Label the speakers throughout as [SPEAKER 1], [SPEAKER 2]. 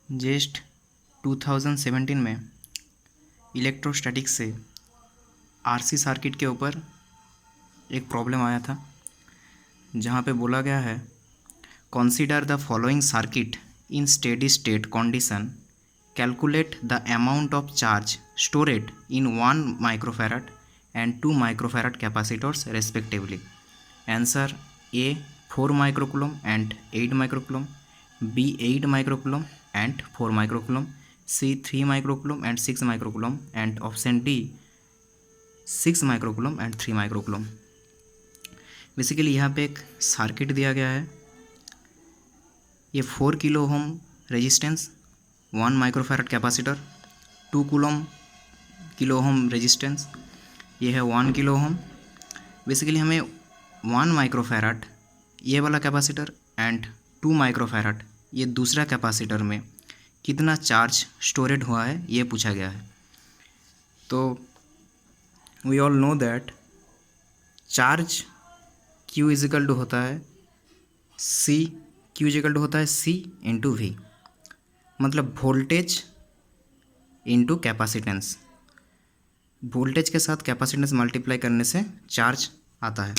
[SPEAKER 1] Just 2017 में electrostatics से RC circuit के ऊपर एक प्रॉब्लम आया था, जहाँ पे बोला गया है consider the following circuit in steady state condition, calculate the amount of charge stored in 1 microfarad and 2 microfarad capacitors respectively. Answer A 4 microcoulomb and 8 microcoulomb, B 8 microcoulomb and 4 microcoulomb, C 3 microcoulomb and 6 microcoulomb and option D 6 microcoulomb and 3 microcoulomb. Basically यहाँ पे एक circuit दिया गया है। ये 4 kilo ohm resistance, 1 microfarad capacitor, 2 kilo ohm resistance, ये है 1 kilo ohm. Basically हमें 1 माइक्रोफैरड ये वाला कैपेसिटर एंड 2 माइक्रोफैरड ये दूसरा कैपेसिटर में कितना चार्ज स्टोरेड हुआ है ये पूछा गया है। तो we all know that charge Q equal to होता है Q इजिकल टू होता है C इंटू V, मतलब वोल्टेज इंटू कैपेसिटेंस। वोल्टेज के साथ कैपेसिटेंस मल्टीप्लाई करने से चार्ज आता है।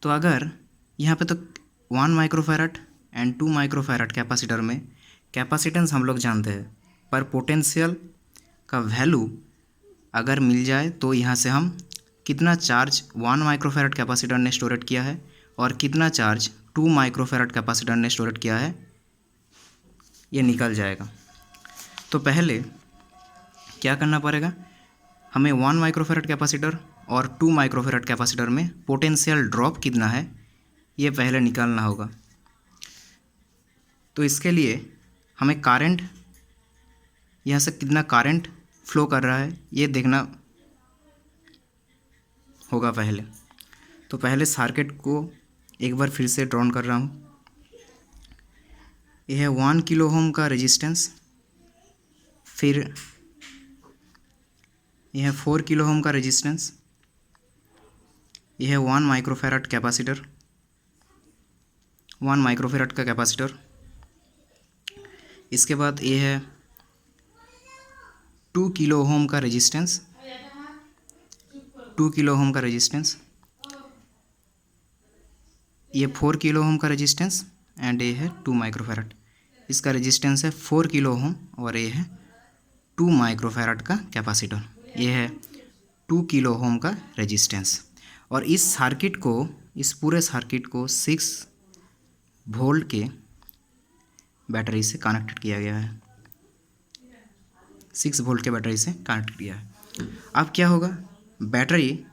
[SPEAKER 1] तो अगर यहाँ पे तो 1 माइक्रोफैरड एंड 2 माइक्रोफैरड कैपेसिटर में कैपेसिटेंस हम लोग जानते हैं, पर पोटेंशियल का वैल्यू अगर मिल जाए तो यहाँ से हम कितना चार्ज 1 माइक्रोफैरड कैपेसिटर ने स्टोरेट किया है और कितना चार्ज 2 माइक्रोफैरड कैपेसिटर ने स्टोरेट किया है ये निकल जाएगा। तो पहले क्या करना पड़ेगा, हमें 1 माइक्रोफैरड कैपेसिटर और 2 माइक्रोफैरड कैपेसिटर में पोटेंशियल ड्रॉप कितना है ये पहले निकालना होगा। तो इसके लिए हमें करंट, यहाँ से कितना करंट फ्लो कर रहा है ये देखना होगा पहले। तो पहले सर्किट को एक बार फिर से ड्रॉन कर रहा हूँ। यह है 1 किलो ओम का रेजिस्टेंस, फिर यह है 4 किलो ओम का रेजिस्टेंस, यह है 1 माइक्रोफैरड कैपेसिटर, 1 माइक्रोफैरड का कैपेसिटर। इसके बाद ये है 2 किलो ओम का रेजिस्टेंस, 2 किलो ओम का रेजिस्टेंस, ये 4 किलो ओम का रेजिस्टेंस एंड ये है 2 माइक्रोफैरड। इसका रेजिस्टेंस है 4 किलो ओम और ये है 2 माइक्रोफैरड का कैपेसिटर। ये है 2 किलो ओम का रेजिस्टेंस। और इस सर्किट को, इस पूरे सर्किट को 6 वोल्ट के बैटरी से कनेक्ट किया गया है, 6 वोल्ट के बैटरी से कनेक्ट किया है। अब क्या होगा, बैटरी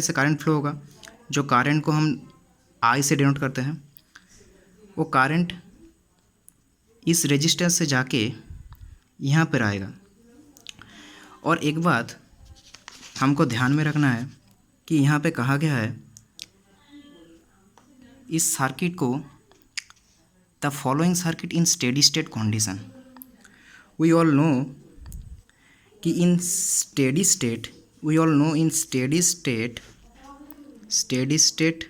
[SPEAKER 1] से करंट फ्लो होगा। जो करंट को हम I से डिनोट करते हैं, वो करंट इस रेजिस्टेंस से जाके यहाँ पर आएगा। और एक बात हमको ध्यान में रखना है कि यहाँ पे कहा गया है इस सर्किट को the following circuit in steady state condition. We all know कि in steady state, we all know in steady state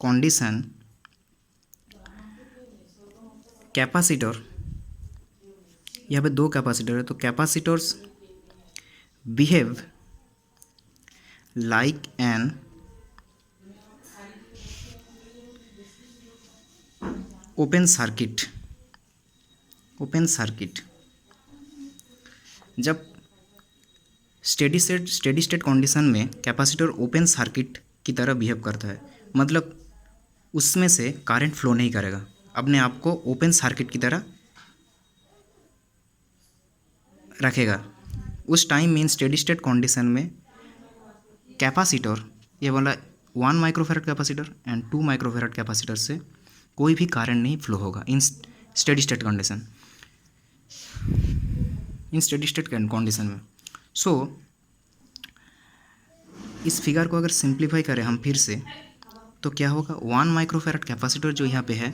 [SPEAKER 1] condition capacitor, यहाँ पे 2 कैपेसिटर है, तो capacitors behave like an open circuit. जब स्टेडी स्टेट कंडीशन में capacitor open circuit की तरह behave करता है, मतलब उसमें से करंट फ्लो नहीं करेगा, अपने आप को ओपन सर्किट की तरह रखेगा। उस टाइम में स्टेडी स्टेट कंडीशन में कैपेसिटर, ये वाला 1 microfarad capacitor and 2 microfarad capacitor से कोई भी करंट नहीं फ्लो होगा इन स्टेडी स्टेट कंडीशन, में। सो इस फिगर को अगर सिंप्लीफाई करें हम फिर से, तो क्या होगा, 1 माइक्रोफैरड कैपेसिटर जो यहाँ पे है,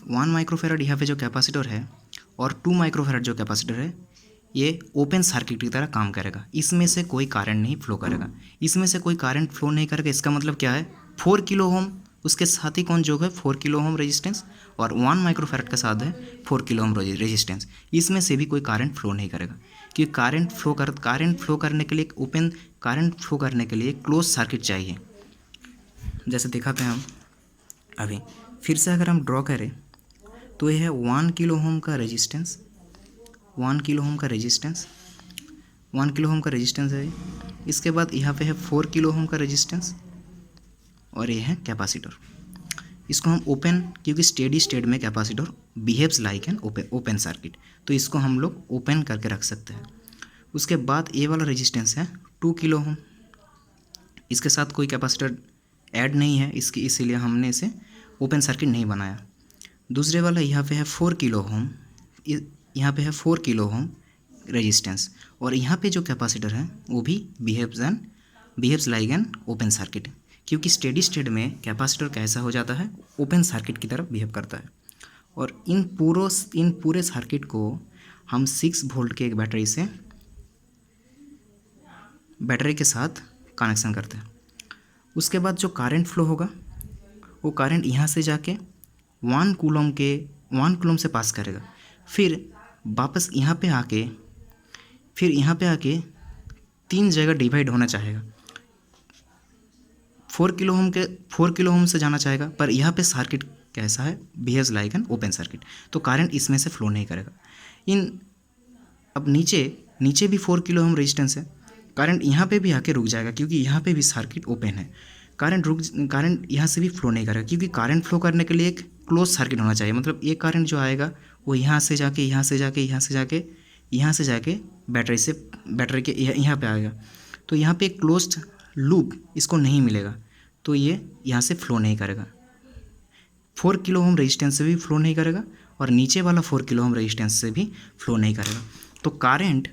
[SPEAKER 1] 1 माइक्रोफैरड यहाँ पे जो कैपेसिटर है और 2 माइक्रोफैरड जो कैपेसिटर है, ये ओपन सर्किट की तरह काम करेगा। इसमें से कोई करंट नहीं फ्लो करेगा। इसमें से कोई करंट फ्लो नहीं करेगा, इसका मतलब क्या है, 4 किलो ओम उसके साथ ही कौन जोग है 4 किलो ओम रेजिस्टेंस, और 1 माइक्रोफैरड का साथ है 4 किलो ओम रेजिस्टेंस। इसमें से भी कोई करंट फ्लो नहीं करेगा, क्योंकि करंट फ्लो करने के लिए एक क्लोज सर्किट चाहिए। जैसे दिखाते हैं हम अभी फिर से अगर हम ड्रॉ करें तो यह है 1 किलो ओम का रेजिस्टेंस, 1 किलो ओम का रेजिस्टेंस, 1 किलो ओम का रेजिस्टेंस है। इसके बाद यहाँ पे है 4 किलो ओम का रेजिस्टेंस और ये है कैपेसिटर। इसको हम ओपन, क्योंकि स्टेडी स्टेट में capacitor behaves like an open circuit, तो इसको हम लोग ओपन करके रख सकते हैं। उसके बाद ये वाला रेजिस्टेंस है 2 किलो ओम, इसके साथ कोई कैपेसिटर ऐड नहीं है इसकी, इसीलिए हमने इसे ओपन सर्किट नहीं बनाया। दूसरे वाला यहाँ पे है 4 किलो ओम, यहाँ पे है 4 किलो ओम रेजिस्टेंस, और यहाँ पे जो कैपेसिटर है वो भी behaves like an open circuit, क्योंकि स्टेडी स्टेट में कैपेसिटर कैसा हो जाता है, ओपन सर्किट की तरफ बिहेव करता है। और इन पूरे सर्किट को हम 6 वोल्ट के एक बैटरी के साथ कनेक्शन करते हैं। उसके बाद जो करंट फ्लो होगा वो करंट यहाँ से जाके 1 कूलम से पास करेगा, फिर वापस यहाँ पे आके 3 जगह डिवाइड होना चाहेगा। 4 किलो ओम से जाना चाहेगा, पर यहाँ पे सर्किट कैसा है, behaves like an open circuit, तो करंट इसमें से फ्लो नहीं करेगा। अब नीचे भी 4 किलो ओम रेजिस्टेंस है, करंट यहाँ पे भी आके रुक जाएगा, क्योंकि यहाँ पे भी सर्किट ओपन है। करंट यहाँ से भी फ्लो नहीं करेगा, क्योंकि करंट फ्लो करने के लिए एक क्लोज सर्किट होना चाहिए। मतलब ये करंट जो आएगा वो यहाँ से जाके बैटरी के यहाँ पे आएगा, तो यहाँ पे एक क्लोज्ड लूप इसको नहीं मिलेगा, तो ये यहाँ से फ्लो नहीं करेगा। 4 किलो ओम रेजिस्टेंस से भी फ्लो नहीं करेगा और नीचे वाला 4 किलो ओम रेजिस्टेंस से भी फ्लो नहीं करेगा। तो करंट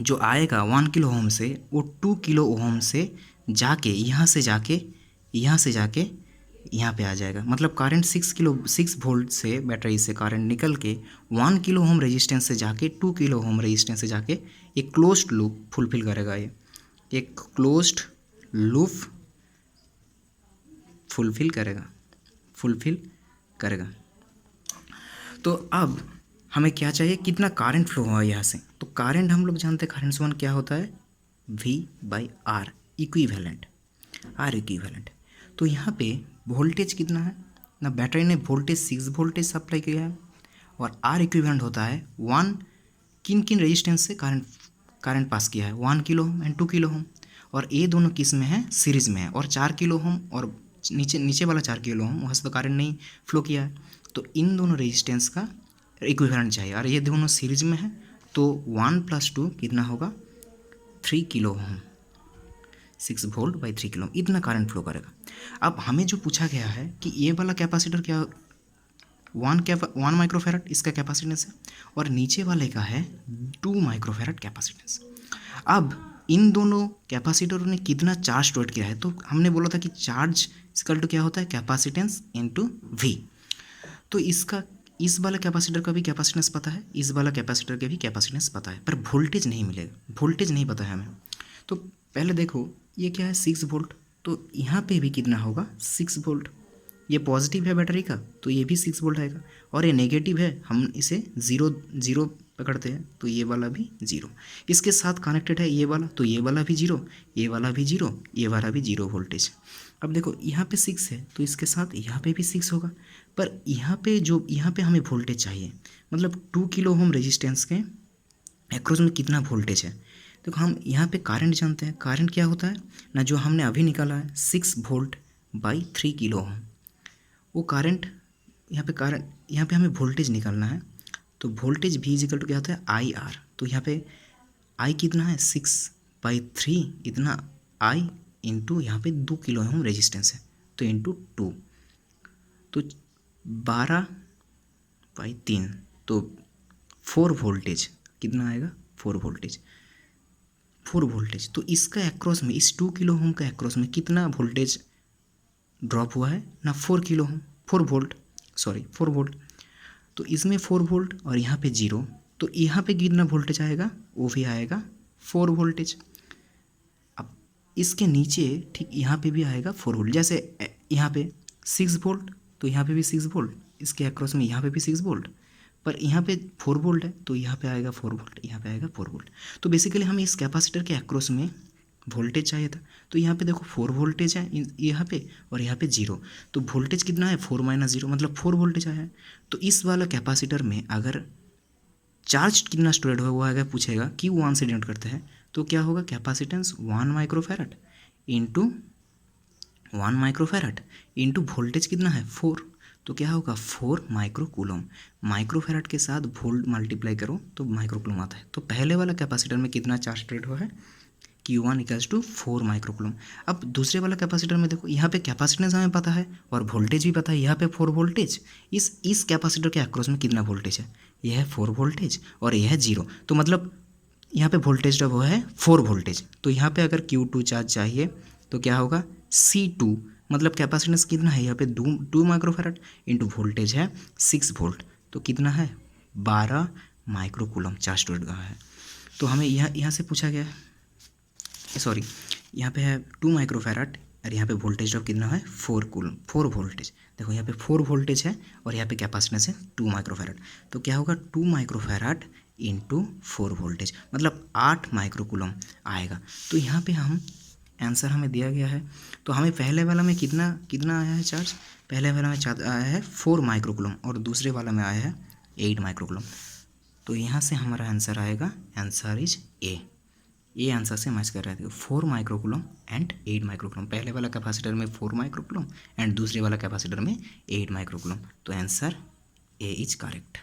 [SPEAKER 1] जो आएगा 1 किलो ओम से वो 2 किलो ओम से जाके यहाँ से जाके यहाँ पे आ जाएगा। मतलब करंट 6 वोल्ट से बैटरी से करंट निकल के 1 किलो ओम रेजिस्टेंस से जाके 2 किलो ओम रेजिस्टेंस से जाके एक क्लोज्ड लूप फुलफिल करेगा। ये एक क्लोज्ड लूप फुलफिल करेगा। तो अब हमें क्या चाहिए, कितना करंट फ्लो हुआ यहाँ से। तो करंट हम लोग जानते हैं, करंट समान क्या होता है, V/R इक्विवेलेंट, R इक्विवेलेंट। तो यहाँ पे वोल्टेज कितना है ना, बैटरी ने वोल्टेज 6 वोल्टेज सप्लाई किया है, और R इक्विवेलेंट होता है 1 किन रेजिस्टेंस से करंट पास किया है, 1 kilo ohm and 2 kilo ohm, और ये दोनों किस में है, सीरीज में है। और 4 किलो ओम और नीचे वाला 4 किलो ओम वहाँ से तो करंट नहीं फ्लो किया है, तो इन दोनों रेजिस्टेंस का इक्विवेलेंट चाहिए, और ये दोनों सीरीज में है, तो 1 + 2 कितना होगा, 3 kilo ohm, 6 volt by 3 kilo, इतना करंट फ्लो करेगा। अब हमें जो पूछा गया है कि ये वाला कैपेसिटर क्या 1 माइक्रोफैरड इसका कैपेसिटेंस है, और नीचे वाले का है 2 माइक्रोफैरड कैपेसिटेंस। अब इन दोनों कैपेसिटरों ने कितना चार्ज स्टोर किया है, तो हमने बोला था कि चार्ज इक्वल टू क्या होता है, कैपेसिटेंस इनटू V। तो इस वाला कैपेसिटर का भी कैपेसिटेंस पता है, इस वाला कैपेसिटर के भी कैपेसिटेंस पता है, पर वोल्टेज नहीं मिलेगा, वोल्टेज नहीं पता है हमें। तो पहले देखो ये क्या है, 6 वोल्ट, तो यहाँ पे भी कितना होगा, 6 वोल्ट। ये पॉजिटिव है बैटरी का, तो ये भी 6 वोल्ट आएगा, और ये नेगेटिव है, हम इसे 0 पकड़ते हैं, तो ये वाला भी 0। इसके साथ कनेक्टेड है ये वाला, तो ये वाला भी 0, ये वाला भी 0, ये वाला भी 0 वोल्टेज। अब देखो यहाँ पे 6 है, तो इसके साथ यहाँ पे भी 6 होगा, पर यहाँ पे हमें वोल्टेज चाहिए, मतलब 2 किलो ओम रेजिस्टेंस के एक्रॉस में कितना वोल्टेज है। देखो हम यहाँ पे करंट जानते हैं, करंट क्या होता है ना, जो हमने अभी निकाला है 6 वोल्ट बाई 3 किलो ओम, वो करंट यहाँ पे हमें वोल्टेज निकालना है, तो वोल्टेज V इक्वल टू क्या होता है, IR। तो यहाँ पे I कितना है, 6/3 इतना I इंटू यहाँ पे 2 किलो ओम रेजिस्टेंस है, तो इंटू 2, तो 12/3, तो 4 वोल्टेज कितना आएगा, 4 वोल्टेज। तो इसका एक्रॉस में, इस 2 किलो ओम का एक्रॉस में कितना वोल्टेज ड्रॉप हुआ है ना, 4 वोल्ट। तो इसमें 4 वोल्ट और यहाँ पे 0, तो यहाँ पे कितना वोल्टेज आएगा, वो भी आएगा 4 वोल्टेज। अब इसके नीचे ठीक यहाँ पे भी आएगा 4 वोल्ट। जैसे यहाँ पे 6 वोल्ट, तो यहाँ पे भी 6 वोल्ट, इसके अक्रॉस में यहाँ पे भी 6 वोल्ट, पर यहाँ पे 4 वोल्ट है तो यहाँ पे आएगा 4 वोल्ट, यहाँ पे आएगा 4 वोल्ट। तो बेसिकली हमें इस कैपेसिटर के अक्रॉस में वोल्टेज चाहिए था। तो यहाँ पे देखो 4 वोल्टेज है यहाँ पे, और यहाँ पे 0, तो वोल्टेज कितना है 4 - 0 मतलब 4 वोल्टेज आया है। तो इस वाला कैपेसिटर में अगर चार्ज कितना स्टोरेड हुआ अगर पूछेगा Q1 से डिनोट करते हैं तो क्या होगा, capacitance 1 microfarad into 1 microfarad into voltage कितना है 4, तो क्या होगा 4 माइक्रोकूलम। माइक्रोफैरड के साथ वोल्ट मल्टीप्लाई करो तो माइक्रोकूलम आता है। तो पहले वाला कैपेसिटर में कितना चार्ज स्टोरेड हुआ है, Q1 = 4 माइक्रोकूलम। अब दूसरे वाला कैपेसिटर में देखो, यहाँ पे कैपेसिटेंस हमें पता है और वोल्टेज भी पता है, यहाँ पे 4 वोल्टेज। इस कैपेसिटर के अक्रॉस में कितना वोल्टेज है, यह है 4 वोल्टेज और यह है 0, तो मतलब यहाँ पे वोल्टेज जो वो है 4 वोल्टेज। तो यहाँ पे अगर Q2 चार्ज चाहिए तो क्या होगा, C2 मतलब कैपेसिटेंस कितना है यहाँ पे 2 माइक्रोफैरड इंटू वोल्टेज है 6 वोल्ट, तो कितना है 12 माइक्रोकूलम चार्ज स्टोरेड हुआ है। तो हमें यहाँ से पूछा गया है, सॉरी यहाँ पे है 2 माइक्रोफैरड और यहाँ पे वोल्टेज ड्रॉप कितना है 4 वोल्टेज। देखो यहाँ पे 4 वोल्टेज है और यहाँ पे कैपेसिटेंस है 2 माइक्रोफैरड, तो क्या होगा 2 माइक्रोफैरड इंटू 4 वोल्टेज मतलब 8 माइक्रोकूलम आएगा। तो यहाँ पे हम आंसर हमें दिया गया है। तो हमें पहले वाला में कितना आया है चार्ज, पहले वाला में चार्ज आया है 4 माइक्रोकूलम और दूसरे वाला में आया है 8 माइक्रोकूलम। तो यहाँ से हमारा आंसर आएगा, आंसर इज ए आंसर से मैच कर रहे थे 4 माइक्रोकूलम एंड 8 माइक्रोकूलम। पहले वाला कैपेसिटर में 4 माइक्रोकूलम एंड दूसरे वाला कैपेसिटर में 8 माइक्रोकूलम। तो आंसर ए इज करेक्ट।